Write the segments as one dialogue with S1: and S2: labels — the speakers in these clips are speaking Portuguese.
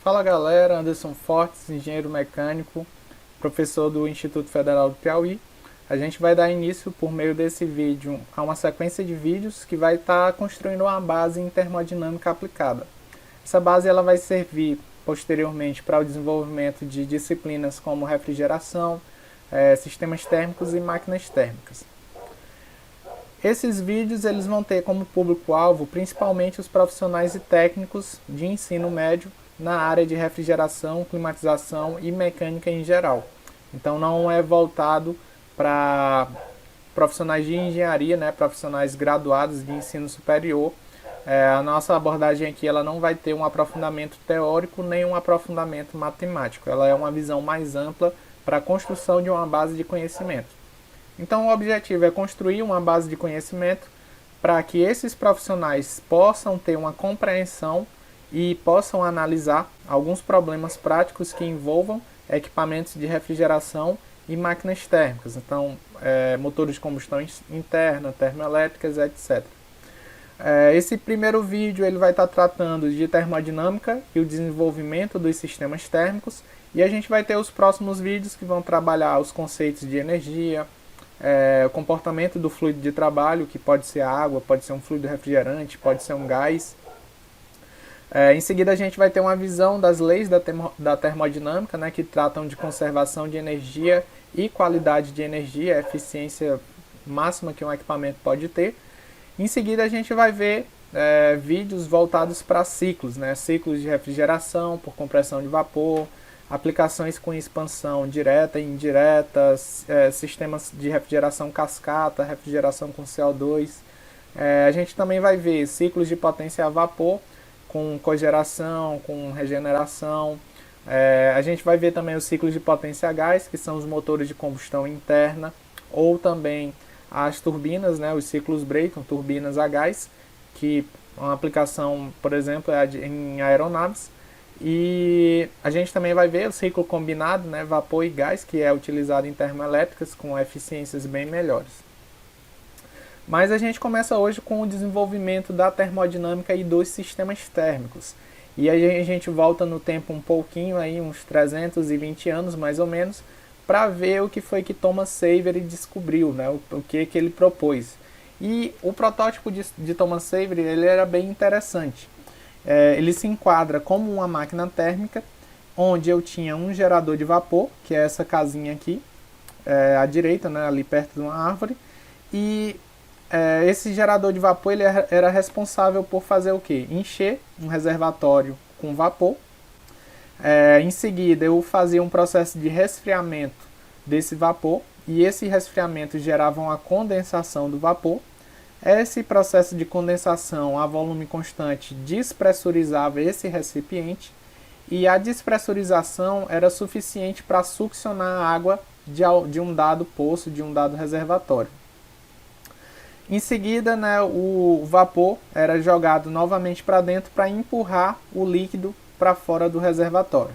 S1: Fala galera, Anderson Fortes, engenheiro mecânico, professor do Instituto Federal do Piauí. A gente vai dar início por meio desse vídeo a uma sequência de vídeos que vai estar construindo uma base em termodinâmica aplicada. Essa base ela vai servir posteriormente para o desenvolvimento de disciplinas como refrigeração, sistemas térmicos e máquinas térmicas. Esses vídeos eles vão ter como público-alvo principalmente os profissionais e técnicos de ensino médio na área de refrigeração, climatização e mecânica em geral. Então não é voltado para profissionais de engenharia, né, profissionais graduados de ensino superior. A nossa abordagem aqui ela não vai ter um aprofundamento teórico nem um aprofundamento matemático. Ela é uma visão mais ampla para a construção de uma base de conhecimento. Então o objetivo é construir uma base de conhecimento para que esses profissionais possam ter uma compreensão e possam analisar alguns problemas práticos que envolvam equipamentos de refrigeração e máquinas térmicas, então motores de combustão interna, termoelétricas, etc. Esse primeiro vídeo ele vai estar tratando de termodinâmica e o desenvolvimento dos sistemas térmicos, e a gente vai ter os próximos vídeos que vão trabalhar os conceitos de energia, o comportamento do fluido de trabalho, que pode ser água, pode ser um fluido refrigerante, pode ser um gás. Em seguida a gente vai ter uma visão das leis da termodinâmica, né, que tratam de conservação de energia e qualidade de energia, a eficiência máxima que um equipamento pode ter. Em seguida a gente vai ver vídeos voltados para ciclos, né, ciclos de refrigeração por compressão de vapor, aplicações com expansão direta e indireta, sistemas de refrigeração cascata, refrigeração com CO2. A gente também vai ver ciclos de potência a vapor, com cogeração, com regeneração. A gente vai ver também os ciclos de potência a gás, que são os motores de combustão interna, ou também as turbinas, né, os ciclos Brayton, turbinas a gás, que uma aplicação, por exemplo, é em aeronaves. E a gente também vai ver o ciclo combinado, né, vapor e gás, que é utilizado em termoelétricas com eficiências bem melhores. Mas a gente começa hoje com o desenvolvimento da termodinâmica e dos sistemas térmicos. E aí a gente volta no tempo um pouquinho, aí, uns 320 anos mais ou menos, para ver o que foi que Thomas Savery descobriu, né, o que ele propôs. E o protótipo de Thomas Savery ele era bem interessante. Ele se enquadra como uma máquina térmica, onde eu tinha um gerador de vapor, que é essa casinha aqui, à direita, né, ali perto de uma árvore, e esse gerador de vapor ele era responsável por fazer o quê? Encher um reservatório com vapor. Em seguida eu fazia um processo de resfriamento desse vapor, e esse resfriamento gerava uma condensação do vapor. Esse processo de condensação a volume constante despressurizava esse recipiente, e a despressurização era suficiente para succionar a água de um dado poço, de um dado reservatório. Em seguida, né, o vapor era jogado novamente para dentro para empurrar o líquido para fora do reservatório.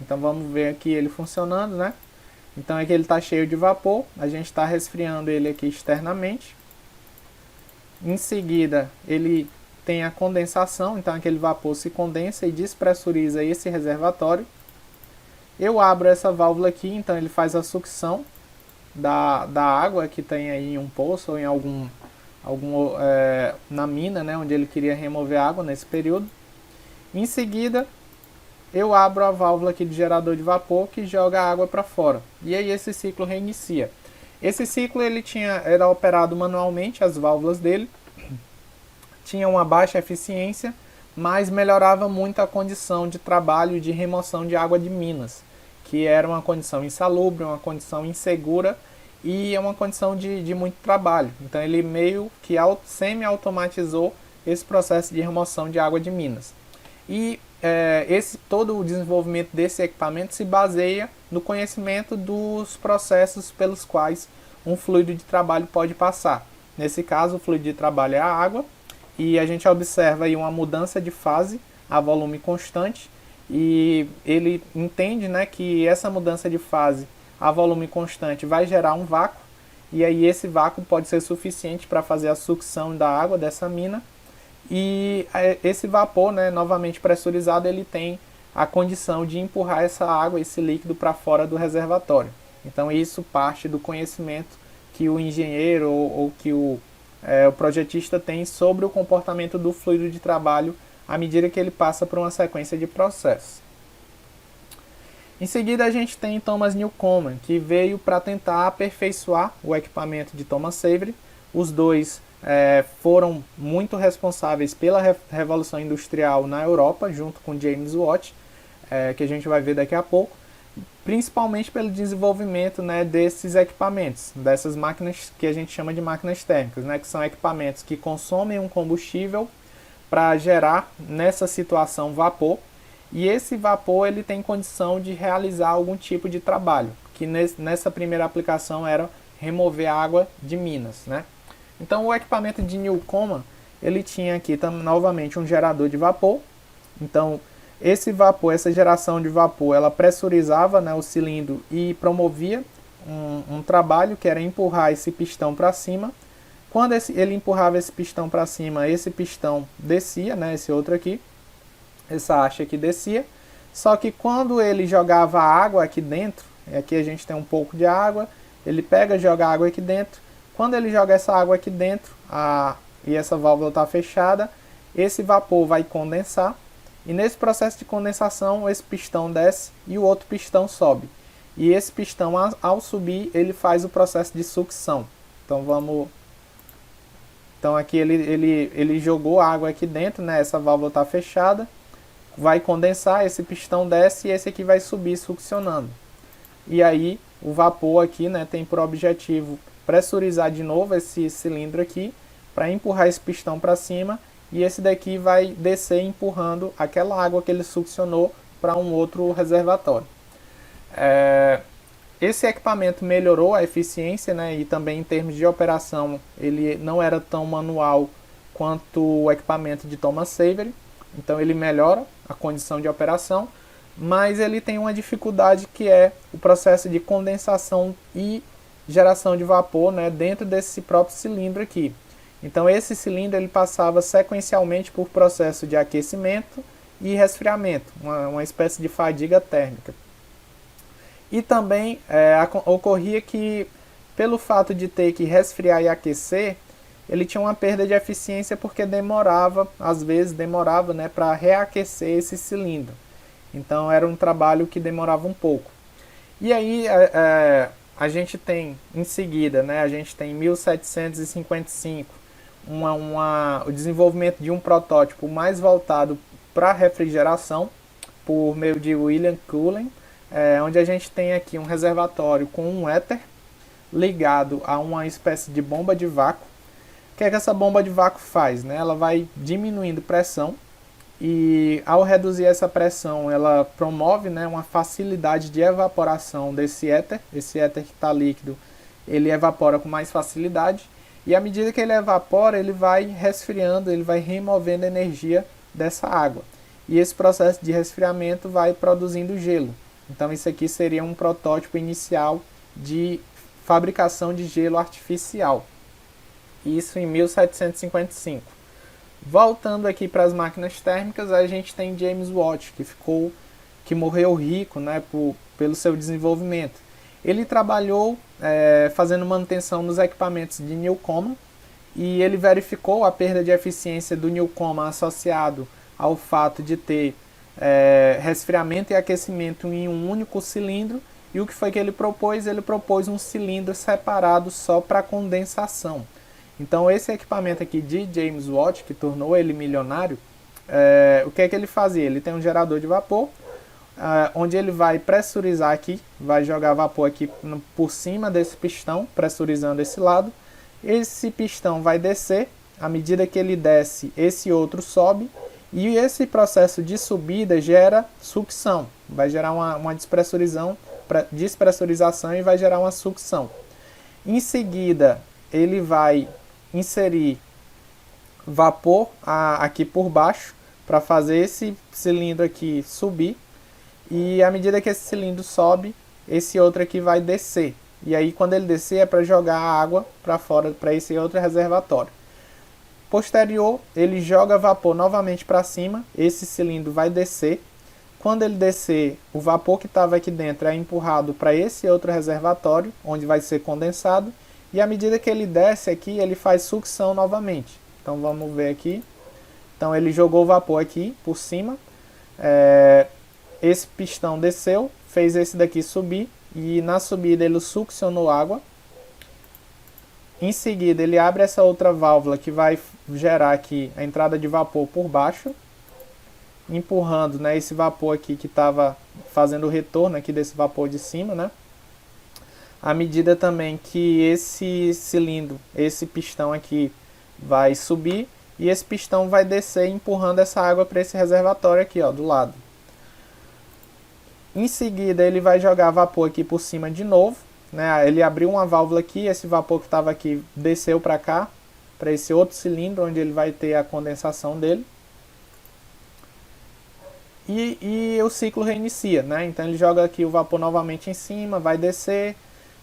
S1: Então vamos ver aqui ele funcionando, né? Então aqui ele está cheio de vapor, a gente está resfriando ele aqui externamente. Em seguida ele tem a condensação, então aquele vapor se condensa e despressuriza esse reservatório. Eu abro essa válvula aqui, então ele faz a sucção da água que tem aí em um poço ou em na mina, né, onde ele queria remover água nesse período. Em seguida eu abro a válvula aqui de gerador de vapor que joga a água para fora, e aí esse ciclo reinicia. Esse ciclo ele era operado manualmente, as válvulas dele tinham uma baixa eficiência, mas melhorava muito a condição de trabalho de remoção de água de minas, que era uma condição insalubre, uma condição insegura e é uma condição de muito trabalho. Então ele meio que semi-automatizou esse processo de remoção de água de minas. E todo o desenvolvimento desse equipamento se baseia no conhecimento dos processos pelos quais um fluido de trabalho pode passar. Nesse caso, o fluido de trabalho é a água, e a gente observa aí uma mudança de fase a volume constante, e ele entende, né, que essa mudança de fase a volume constante vai gerar um vácuo, e aí esse vácuo pode ser suficiente para fazer a sucção da água dessa mina, e esse vapor, né, novamente pressurizado, ele tem a condição de empurrar essa água, esse líquido para fora do reservatório. Então isso parte do conhecimento que o engenheiro ou que o projetista tem sobre o comportamento do fluido de trabalho à medida que ele passa por uma sequência de processos. Em seguida a gente tem Thomas Newcomen, que veio para tentar aperfeiçoar o equipamento de Thomas Savery. Os dois foram muito responsáveis pela Revolução Industrial na Europa, junto com James Watt, que a gente vai ver daqui a pouco, principalmente pelo desenvolvimento, né, desses equipamentos, dessas máquinas que a gente chama de máquinas térmicas, né, que são equipamentos que consomem um combustível para gerar, nessa situação, vapor, e esse vapor ele tem condição de realizar algum tipo de trabalho, que nessa primeira aplicação era remover água de minas, né? Então o equipamento de Newcomen, ele tinha aqui novamente um gerador de vapor. Então esse vapor, essa geração de vapor, ela pressurizava, né, o cilindro e promovia um trabalho que era empurrar esse pistão para cima. Quando ele empurrava esse pistão para cima, esse pistão descia, né, esse outro aqui, essa haste aqui descia. Só que quando ele jogava água aqui dentro, aqui a gente tem um pouco de água, ele pega e joga água aqui dentro. Quando ele joga essa água aqui dentro e essa válvula está fechada, esse vapor vai condensar. E nesse processo de condensação, esse pistão desce e o outro pistão sobe. E esse pistão, ao subir, ele faz o processo de sucção. Então aqui ele jogou água aqui dentro, né? Essa válvula está fechada. Vai condensar, esse pistão desce e esse aqui vai subir succionando. E aí o vapor aqui, né, tem por objetivo pressurizar de novo esse cilindro aqui para empurrar esse pistão para cima, e esse daqui vai descer empurrando aquela água que ele succionou para um outro reservatório. Esse equipamento melhorou a eficiência, né, e também em termos de operação ele não era tão manual quanto o equipamento de Thomas Savery, então ele melhora a condição de operação, mas ele tem uma dificuldade que é o processo de condensação e geração de vapor, né, dentro desse próprio cilindro aqui. Então esse cilindro ele passava sequencialmente por processo de aquecimento e resfriamento, uma espécie de fadiga térmica. E também ocorria que, pelo fato de ter que resfriar e aquecer, ele tinha uma perda de eficiência porque demorava, às vezes demorava, né, para reaquecer esse cilindro. Então era um trabalho que demorava um pouco. E aí a gente tem em seguida, né, a gente tem em 1755 o desenvolvimento de um protótipo mais voltado para refrigeração por meio de William Cullen, onde a gente tem aqui um reservatório com um éter ligado a uma espécie de bomba de vácuo. O que é que essa bomba de vácuo faz, né? Ela vai diminuindo pressão e, ao reduzir essa pressão, ela promove, né, uma facilidade de evaporação desse éter. Esse éter que está líquido, ele evapora com mais facilidade, e à medida que ele evapora, ele vai resfriando, ele vai removendo a energia dessa água. E esse processo de resfriamento vai produzindo gelo. Então isso aqui seria um protótipo inicial de fabricação de gelo artificial. Isso em 1755. Voltando aqui para as máquinas térmicas, a gente tem James Watt, que morreu rico, né, pelo seu desenvolvimento. Ele trabalhou fazendo manutenção nos equipamentos de Newcomen, e ele verificou a perda de eficiência do Newcomen associado ao fato de ter resfriamento e aquecimento em um único cilindro. E o que foi que ele propôs? Ele propôs um cilindro separado só para condensação. Então esse equipamento aqui de James Watt, que tornou ele milionário, o que é que ele fazia? Ele tem um gerador de vapor, onde ele vai pressurizar aqui, vai jogar vapor aqui por cima desse pistão, pressurizando esse lado. Esse pistão vai descer, à medida que ele desce, esse outro sobe, e esse processo de subida gera sucção, vai gerar uma despressurização e vai gerar uma sucção. Em seguida, ele vai inserir vapor aqui por baixo para fazer esse cilindro aqui subir, e à medida que esse cilindro sobe, esse outro aqui vai descer, e aí quando ele descer é para jogar a água para fora, para esse outro reservatório. Posterior, ele joga vapor novamente para cima, esse cilindro vai descer. quando ele descer, o vapor que estava aqui dentro é empurrado para esse outro reservatório, onde vai ser condensado, e à medida que ele desce aqui, ele faz sucção novamente. Então vamos ver aqui. Então ele jogou o vapor aqui por cima, esse pistão desceu, fez esse daqui subir, e na subida ele succionou água. Em seguida ele abre essa outra válvula que vai gerar aqui a entrada de vapor por baixo, empurrando, né, esse vapor aqui que estava fazendo o retorno aqui desse vapor de cima, né? À medida também que esse cilindro, esse pistão aqui vai subir e esse pistão vai descer empurrando essa água para esse reservatório aqui, ó, do lado. Em seguida ele vai jogar vapor aqui por cima de novo, né? Ele abriu uma válvula aqui, esse vapor que estava aqui desceu para cá, para esse outro cilindro onde ele vai ter a condensação dele. E o ciclo reinicia, né? Então ele joga aqui o vapor novamente em cima, vai descer.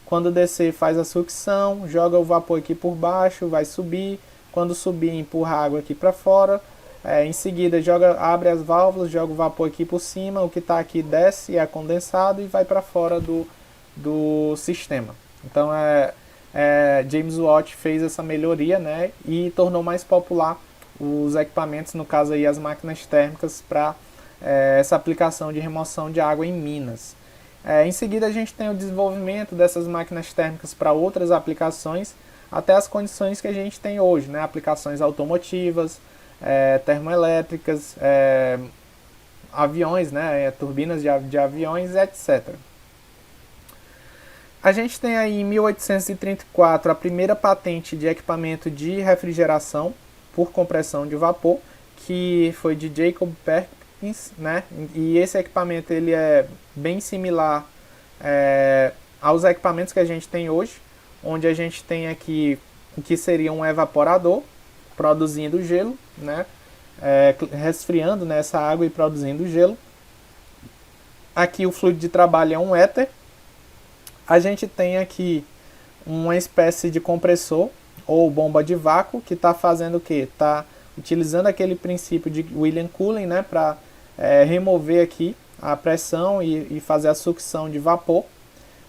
S1: Quando descer faz a sucção, joga o vapor aqui por baixo, vai subir. Quando subir empurra a água aqui para fora. Em seguida abre as válvulas, joga o vapor aqui por cima, o que está aqui desce, é condensado e vai para fora do sistema. Então James Watt fez essa melhoria, né? E tornou mais popular os equipamentos, no caso aí as máquinas térmicas para essa aplicação de remoção de água em minas. Em seguida a gente tem o desenvolvimento dessas máquinas térmicas para outras aplicações, até as condições que a gente tem hoje, né? Aplicações automotivas, termoelétricas, aviões, né? Turbinas de aviões, etc. A gente tem aí em 1834 a primeira patente de equipamento de refrigeração por compressão de vapor, que foi de Jacob Perkins, né? E esse equipamento ele é bem similar aos equipamentos que a gente tem hoje, onde a gente tem aqui o que seria um evaporador produzindo gelo, né? Resfriando, né, essa água e produzindo gelo. Aqui o fluido de trabalho é um éter. A gente tem aqui uma espécie de compressor ou bomba de vácuo que está fazendo o quê? Está utilizando aquele princípio de William Cullen, né, para remover aqui a pressão e fazer a sucção de vapor.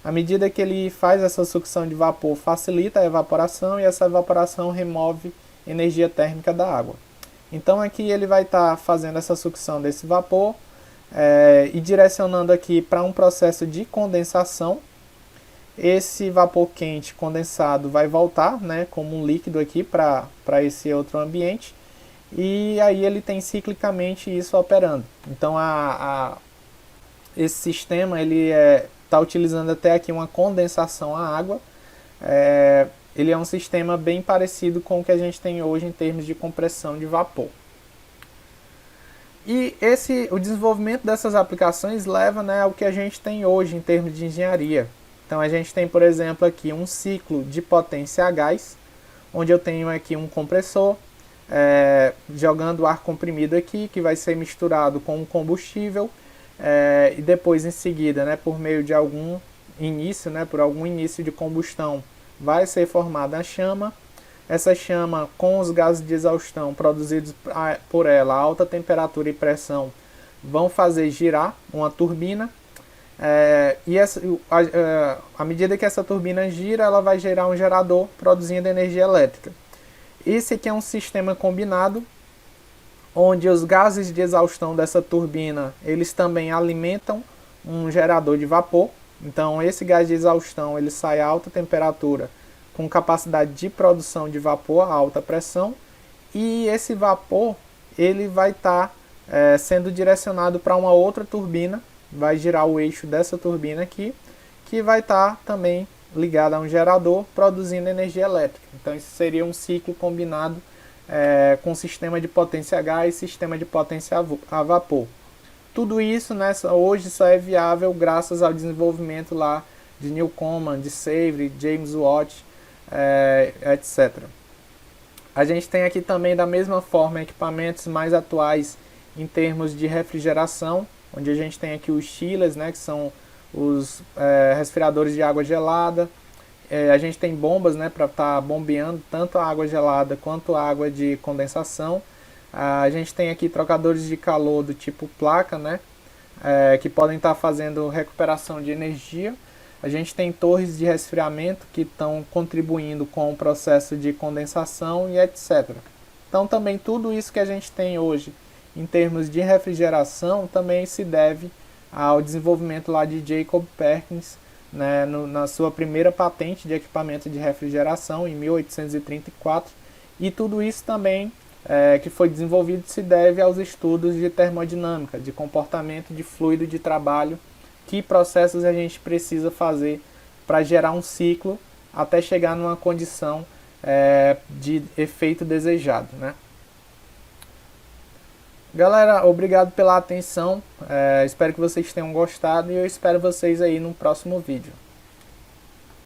S1: À medida que ele faz essa sucção de vapor, facilita a evaporação e essa evaporação remove energia térmica da água. Então aqui ele vai estar fazendo essa sucção desse vapor e direcionando aqui para um processo de condensação. Esse vapor quente condensado vai voltar, né, como um líquido aqui para esse outro ambiente. E aí ele tem ciclicamente isso operando. Então esse sistema ele está utilizando até aqui uma condensação à água. Ele é um sistema bem parecido com o que a gente tem hoje em termos de compressão de vapor. E o desenvolvimento dessas aplicações leva, né, ao que a gente tem hoje em termos de engenharia. Então a gente tem, por exemplo, aqui um ciclo de potência a gás, onde eu tenho aqui um compressor jogando ar comprimido aqui, que vai ser misturado com um combustível, e depois em seguida, né, por meio de algum início, né, por algum início de combustão, vai ser formada a chama. Essa chama, com os gases de exaustão produzidos por ela, a alta temperatura e pressão, vão fazer girar uma turbina. À medida que essa turbina gira, ela vai gerar um gerador produzindo energia elétrica. Esse aqui é um sistema combinado, onde os gases de exaustão dessa turbina, eles também alimentam um gerador de vapor. Então esse gás de exaustão ele sai a alta temperatura com capacidade de produção de vapor a alta pressão, e esse vapor ele vai estar sendo direcionado para uma outra turbina, vai girar o eixo dessa turbina aqui, que vai estar também ligada a um gerador produzindo energia elétrica. Então isso seria um ciclo combinado com sistema de potência a gás e sistema de potência a vapor. Tudo isso, né, hoje só é viável graças ao desenvolvimento lá de Newcomen, de Savery, James Watt, etc. A gente tem aqui também da mesma forma equipamentos mais atuais em termos de refrigeração, onde a gente tem aqui os chillers, né, que são os resfriadores de água gelada. A gente tem bombas, né, para estar bombeando tanto a água gelada quanto a água de condensação. A gente tem aqui trocadores de calor do tipo placa, né, que podem estar fazendo recuperação de energia. A gente tem torres de resfriamento que estão contribuindo com o processo de condensação e etc. Então também tudo isso que a gente tem hoje em termos de refrigeração também se deve ao desenvolvimento lá de Jacob Perkins, né, na sua primeira patente de equipamento de refrigeração em 1834, e tudo isso também que foi desenvolvido se deve aos estudos de termodinâmica, de comportamento de fluido de trabalho, que processos a gente precisa fazer para gerar um ciclo até chegar numa condição de efeito desejado, né? Galera, obrigado pela atenção, espero que vocês tenham gostado e eu espero vocês aí no próximo vídeo.